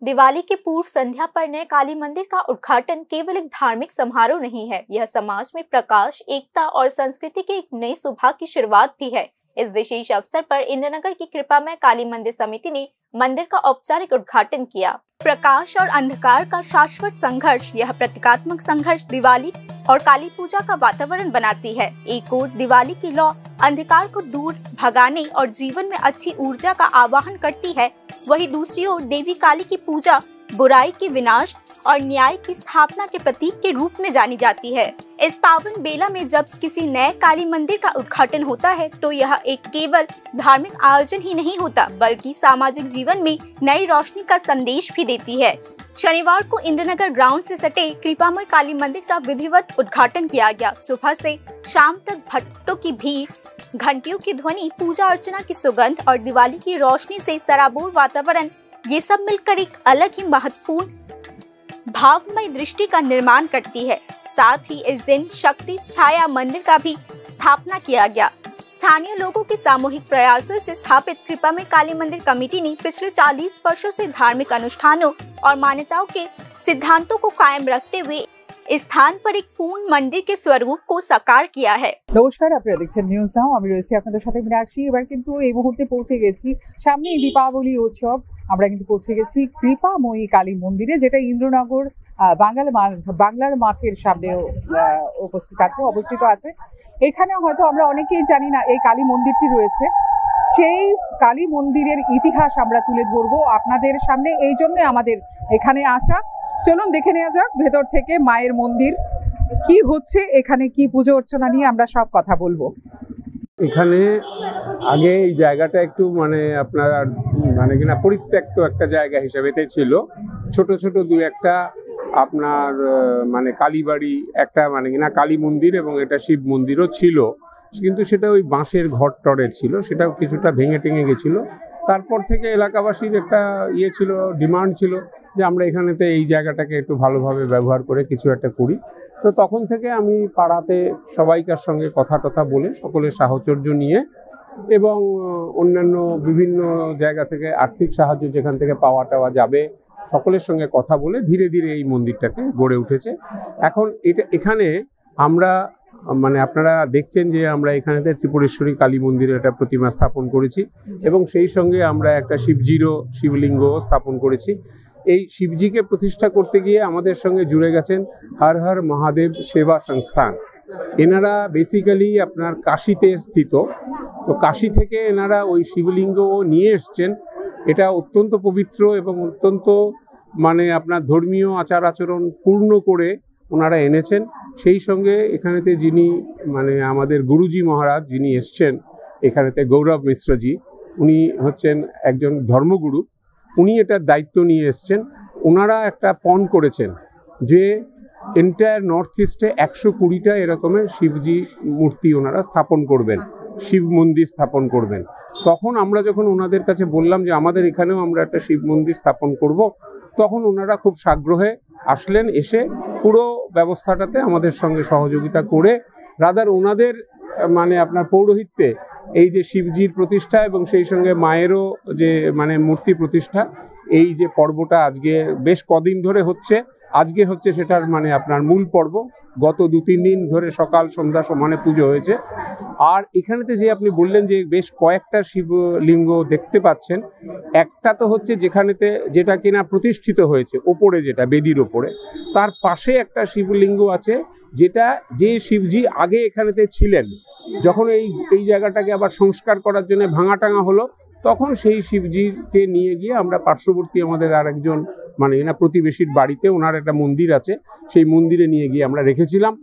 दिवाली की पूर्व संध्या पर नए काली मंदिर का उद्घाटन केवल एक धार्मिक समारोह नहीं है, यह समाज में प्रकाश, एकता और संस्कृति की एक नई सुबह की शुरुआत भी है। इस विशेष अवसर पर इंद्रनगर की कृपामय काली मंदिर समिति ने मंदिर का औपचारिक उद्घाटन किया। प्रकाश और अंधकार का शाश्वत संघर्ष, यह प्रतीकात्मक संघर्ष दिवाली और काली पूजा का वातावरण बनाती है। एक ओर दिवाली की लौ अंधकार को दूर भगाने और जीवन में अच्छी ऊर्जा का आवाहन करती है, वहीं दूसरी ओर देवी काली की पूजा बुराई के विनाश और न्याय की स्थापना के प्रतीक के रूप में जानी जाती है। इस पावन बेला में जब किसी नए काली मंदिर का उद्घाटन होता है तो यह एक केवल धार्मिक आयोजन ही नहीं होता, बल्कि सामाजिक जीवन में नई रोशनी का संदेश भी देती है। शनिवार को इंद्रनगर ग्राउंड से सटे कृपामय काली मंदिर का विधिवत उद्घाटन किया गया। सुबह से शाम तक भक्तों की भीड़, घंटियों की ध्वनि, पूजा अर्चना की सुगंध और दिवाली की रोशनी से सराबोर वातावरण, ये सब मिलकर एक अलग ही महत्वपूर्ण भावमय दृष्टि का निर्माण करती है। साथ ही इस दिन शक्ति छाया मंदिर का भी स्थापना किया गया। स्थानीय लोगों के सामूहिक प्रयासों से स्थापित कृपामय काली मंदिर कमेटी ने पिछले 40 वर्षों से धार्मिक अनुष्ठानों और मान्यताओं के सिद्धांतों को कायम रखते हुए इस स्थान पर एक पूर्ण मंदिर के स्वरूप को साकार किया है। নমস্কার, আপনারা দেখছেন নিউজ নাও। আমি রয়েছি আপনাদের সাথে মীনাক্ষী। এবার কিন্তু এই মুহূর্তে পৌঁছে গেছি সামনে দীপাবলি উৎসব। আমরা কিন্তু পৌঁছে গেছি কৃপাময়ী কালী মন্দিরে, যেটা ইন্দ্রনগর বাংলার মাঠের সামনে অবস্থিত আছে। এখানে হয়তো আমরা অনেকেই জানি না এই কালী মন্দিরটি রয়েছে। সেই কালী মন্দিরের ইতিহাস আমরা তুলে ধরবো আপনাদের সামনে, এই জন্য আমাদের এখানে আসা। চলুন দেখে নেওয়া যাক ভেতর থেকে মায়ের মন্দির কি হচ্ছে, এখানে কি পুজো অর্চনা নিয়ে আমরা সব কথা বলবো। এখানে আগে এই জায়গাটা একটু আপনার কিনা পরিত্যক্ত একটা জায়গা হিসেবেতে ছিল। ছোট ছোট দু একটা আপনার কালীবাড়ি, একটা কিনা কালী মন্দির এবং এটা শিব মন্দিরও ছিল, কিন্তু সেটা ওই বাঁশের ঘর টরের ছিল, সেটাও কিছুটা ভেঙে টেঙে গেছিল। তারপর থেকে এলাকাবাসীর একটা ছিল, ডিমান্ড ছিল যে আমরা এখানেতে এই জায়গাটাকে একটু ভালোভাবে ব্যবহার করে কিছু একটা করি। তো তখন থেকে আমি পাড়াতে সবাইকার সঙ্গে কথা টথা বলে, সকলের সাহচর্য নিয়ে এবং অন্যান্য বিভিন্ন জায়গা থেকে আর্থিক সাহায্য যেখান থেকে পাওয়া যাবে, সকলের সঙ্গে কথা বলে ধীরে ধীরে এই মন্দিরটাকে গড়ে উঠেছে। এখন এখানে আমরা আপনারা দেখছেন যে আমরা এখানেতে ত্রিপুরেশ্বরী কালী মন্দিরের একটা প্রতিমা স্থাপন করেছি এবং সেই সঙ্গে আমরা একটা শিবজিরও শিবলিঙ্গ স্থাপন করেছি। এই শিবজিকে প্রতিষ্ঠা করতে গিয়ে আমাদের সঙ্গে জুড়ে গেছেন হর হর মহাদেব সেবা সংস্থান। এনারা বেসিক্যালি আপনার কাশীতে স্থিত, তো কাশী থেকে এনারা ওই শিবলিঙ্গ নিয়ে এসছেন। এটা অত্যন্ত পবিত্র এবং অত্যন্ত আপনার ধর্মীয় আচার আচরণ পূর্ণ করে ওনারা এনেছেন। সেই সঙ্গে এখানেতে যিনি আমাদের গুরুজি মহারাজ যিনি এসছেন এখানেতে, গৌরব মিশ্রজি, উনি হচ্ছেন একজন ধর্মগুরু, উনি এটার দায়িত্ব নিয়ে এসছেন। ওনারা একটা পণ করেছেন যে এন্টায়ার নর্থ ইস্টে 120টা এরকমের শিবজি মূর্তি ওনারা স্থাপন করবেন, শিব মন্দির স্থাপন করবেন। তখন আমরা যখন ওনাদের কাছে বললাম যে আমাদের এখানেও আমরা একটা শিব মন্দির স্থাপন করব, তখন ওনারা খুব সাগ্রহে আসলেন, এসে পুরো ব্যবস্থাটাতে আমাদের সঙ্গে সহযোগিতা করে রাদার ওনাদের আপনার পৌরোহিত্যে এই যে শিবজির প্রতিষ্ঠা এবং সেই সঙ্গে মায়েরও যে মূর্তি প্রতিষ্ঠা, এই যে পর্বটা আজকে বেশ কদিন ধরে হচ্ছে, আজকে হচ্ছে সেটার আপনার মূল পর্ব। গত 2-3 দিন ধরে সকাল সন্ধ্যা সমানে পুজো হয়েছে। আর এখানেতে যে আপনি বললেন যে বেশ কয়েকটা শিবলিঙ্গ দেখতে পাচ্ছেন, একটা তো হচ্ছে যেটা কিনা প্রতিষ্ঠিত হয়েছে ওপরে, যেটা বেদির ওপরে, তার পাশে একটা শিবলিঙ্গ আছে যে শিবজি আগে এখানেতে ছিলেন। যখন এই জায়গাটাকে আবার সংস্কার করার জন্য ভাঙা হলো, তখন সেই শিবজিকে নিয়ে গিয়ে আমরা পার্শ্ববর্তী আমাদের আরেকজন প্রতিবেশীর বাড়িতে ওনার একটা মন্দির আছে, সেই মন্দিরে নিয়ে গিয়ে আমরা রেখেছিলাম।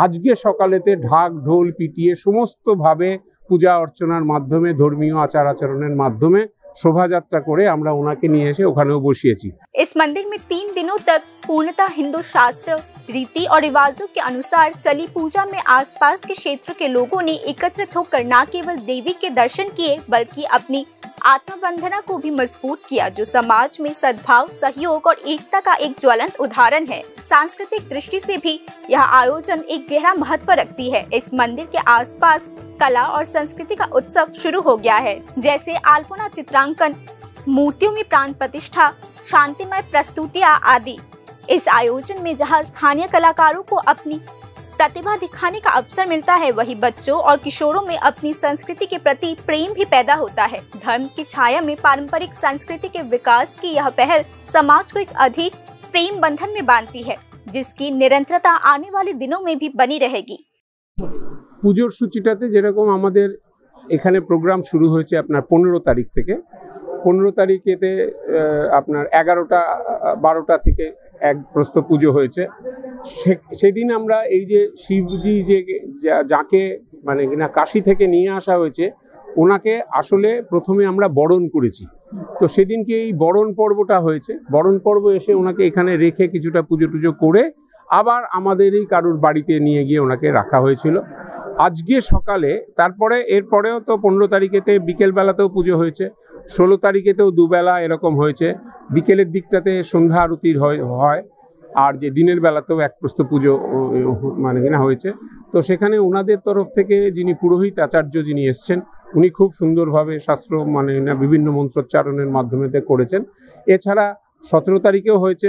আজকে সকালেতে ঢাক ঢোল পিটিয়ে সমস্তভাবে পূজা অর্চনার মাধ্যমে, ধর্মীয় আচার আচরণের মাধ্যমে शोभायात्रा करे आमरा उनाके निये एसे ओखानेও बसिয়েছি। इस मंदिर में 3 दिनों तक पूर्णतः हिंदू शास्त्र, रीति और रिवाजों के अनुसार चली पूजा में आसपास के क्षेत्र के लोगों ने एकत्रित होकर न केवल देवी के दर्शन किए बल्कि अपनी आत्मबंधना को भी मजबूत किया, जो समाज में सद्भाव, सहयोग और एकता का एक ज्वलंत उदाहरण है। सांस्कृतिक दृष्टि से भी यह आयोजन एक गहरा महत्व रखती है। इस मंदिर के आसपास कला और संस्कृति का उत्सव शुरू हो गया है, जैसे अल्पना चित्रांकन, मूर्तियों में प्राण प्रतिष्ठा, शांतिमय प्रस्तुतियां आदि। इस आयोजन में जहां स्थानीय कलाकारों को अपनी प्रतिभा दिखाने का अवसर मिलता है, वहीं बच्चों और किशोरों में अपनी संस्कृति के प्रति प्रेम भी पैदा होता है। धर्म की छाया में पारंपरिक संस्कृति के विकास की यह पहल समाज को एक अधिक प्रेम बंधन में बांधती है, जिसकी निरंतरता आने वाले दिनों में भी बनी रहेगी। পুজোর সূচিটাতে যেরকম আমাদের এখানে প্রোগ্রাম শুরু হয়েছে আপনার 15 তারিখ থেকে, 15 তারিখেতে আপনার 11টা 12টা থেকে এক প্রস্ত পুজো হয়েছে। সেদিন আমরা এই যে শিবজি যে যাকে মানে কিনা কাশী থেকে নিয়ে আসা হয়েছে, ওনাকে আসলে প্রথমে আমরা বরণ করেছি। তো সেদিনকে এই বরণ পর্বটা হয়েছে। বরণ পর্ব এসে ওনাকে এখানে রেখে কিছুটা পুজো টুজো করে আবার আমাদেরই কারুর বাড়িতে নিয়ে গিয়ে ওনাকে রাখা হয়েছিল। আজকে সকালে তারপরে এরপরেও তো 15 তারিখেতে বিকেলবেলাতেও পুজো হয়েছে, 16 তারিখেতেও দুবেলা এরকম হয়েছে। বিকেলের দিকটাতে সন্ধ্যা আরতির হয়, আর যে দিনের বেলাতেও এক প্রস্ত পুজো মানে কিনা হয়েছে। তো সেখানে ওনাদের তরফ থেকে যিনি পুরোহিত আচার্য যিনি এসছেন, উনি খুব সুন্দরভাবে শাস্ত্র মানে না বিভিন্ন মন্ত্রোচ্চারণের মাধ্যমে করেছেন। এছাড়া 17 তারিখেও হয়েছে,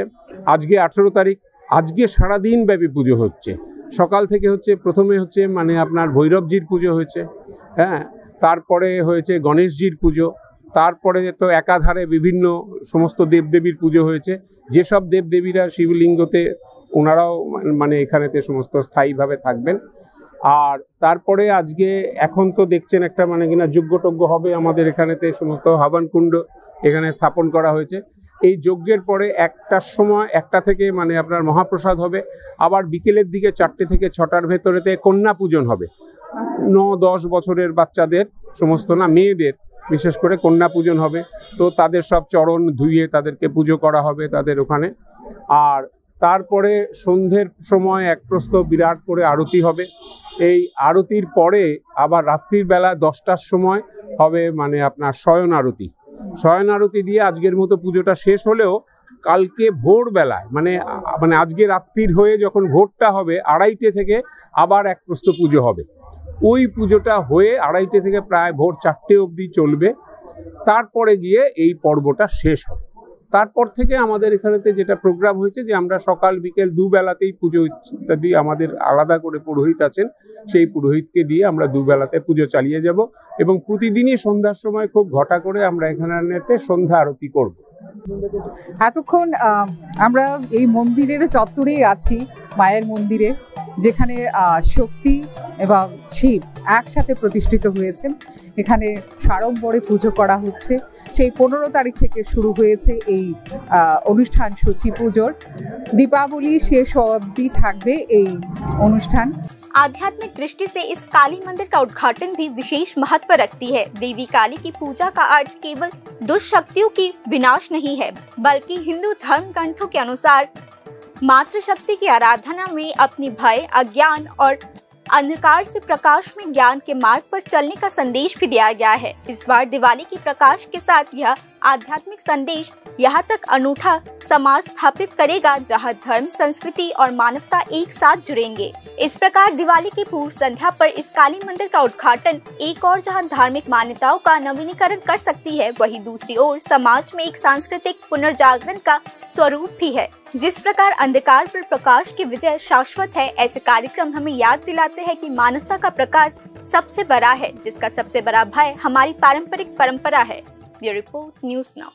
আজকে 18 তারিখ। আজকে সারাদিন ব্যাপী পুজো হচ্ছে। সকাল থেকে হচ্ছে প্রথমে হচ্ছে মানে আপনার ভৈরবজির পুজো হয়েছে, হ্যাঁ, তারপরে হয়েছে গণেশজির পুজো, তারপরে তো একাধারে বিভিন্ন সমস্ত দেবদেবীর পুজো হয়েছে। যেসব দেবদেবীরা শিবলিঙ্গতে ওনারাও মানে এখানেতে সমস্ত স্থায়ীভাবে থাকবেন। আর তারপরে আজকে এখন তো দেখছেন একটা মানে কিনা যজ্ঞটজ্ঞ হবে আমাদের এখানেতে, সমস্ত হাবন কুণ্ড এখানে স্থাপন করা হয়েছে। এই যজ্ঞের পরে 1টার সময় 1টা থেকে মানে আপনার মহাপ্রসাদ হবে। আবার বিকেলের দিকে 4টে থেকে 6টার ভেতরেতে কন্যা পূজন হবে। 9-10 বছরের বাচ্চাদের সমস্ত না মেয়েদের বিশেষ করে কন্যা পূজন হবে। তো তাদের সব চরণ ধুইয়ে তাদেরকে পুজো করা হবে তাদের ওখানে। আর তারপরে সন্ধ্যের সময় এক প্রস্ত বিরাট করে আরতি হবে। এই আরতির পরে আবার রাত্রির বেলা 10টার সময় হবে মানে আপনার শয়ন আরতি। শয়ন আরতি দিয়ে আজকের মতো পুজোটা শেষ হলেও কালকে ভোরবেলায় মানে আজকে রাত্রির হয়ে যখন ভোরটা হবে 2:30 থেকে আবার এক প্রস্ত পুজো হবে। ওই পুজোটা হয়ে 2:30 থেকে প্রায় ভোর 4টে অবধি চলবে। তারপরে গিয়ে এই পর্বটা শেষ হবে। তারপর থেকে আমাদের এখানেতে যেটা প্রোগ্রাম হয়েছে যে আমরা সকাল বিকেল দুবেলাতেই পুজো ইত্যাদি, আমাদের আলাদা করে পুরোহিত আছেন, সেই পুরোহিতকে দিয়ে আমরা দুবেলাতে পুজো চালিয়ে যাব এবং প্রতিদিনই সন্ধ্যার সময় খুব ঘটা করে আমরা এখানেতে সন্ধ্যা আরতি করব। এতক্ষণ আমরা এই মন্দিরের চত্বরেই আছি, মায়ের মন্দিরে, যেখানে শক্তি এবং শিব একসাথে প্রতিষ্ঠিত হয়েছেন। এখানে সাড়ম্বরে পুজো করা হচ্ছে। সেই 15 তারিখ থেকে শুরু হয়েছে এই অনুষ্ঠান সূচি পুজোর। দীপাবলি শেষ অবধি থাকবে এই অনুষ্ঠান। आध्यात्मिक दृष्टि से इस काली मंदिर का उद्घाटन भी विशेष महत्व रखती है। देवी काली की पूजा का अर्थ केवल दुष्शक्तियों की विनाश नहीं है, बल्कि हिंदू धर्म ग्रंथों के अनुसार मातृशक्ति की आराधना में अपनी भय, अज्ञान और अंधकार से प्रकाश में ज्ञान के मार्ग पर चलने का संदेश भी दिया गया है। इस बार दिवाली की प्रकाश के साथ यह आध्यात्मिक संदेश यहाँ तक अनूठा समाज स्थापित करेगा, जहाँ धर्म, संस्कृति और मानवता एक साथ जुड़ेंगे। इस प्रकार दिवाली की पूर्व संध्या पर इस काली मंदिर का उद्घाटन एक और जहाँ धार्मिक मान्यताओं का नवीनीकरण कर सकती है, वहीं दूसरी ओर समाज में एक सांस्कृतिक पुनर्जागरण का स्वरूप भी है। जिस प्रकार अंधकार पर प्रकाश की विजय शाश्वत है, ऐसे कार्यक्रम हमें याद दिलाते हैं कि मानवता का प्रकाश सबसे बड़ा है, जिसका सबसे बड़ा भय हमारी पारंपरिक परंपरा है। Bureau report, news now.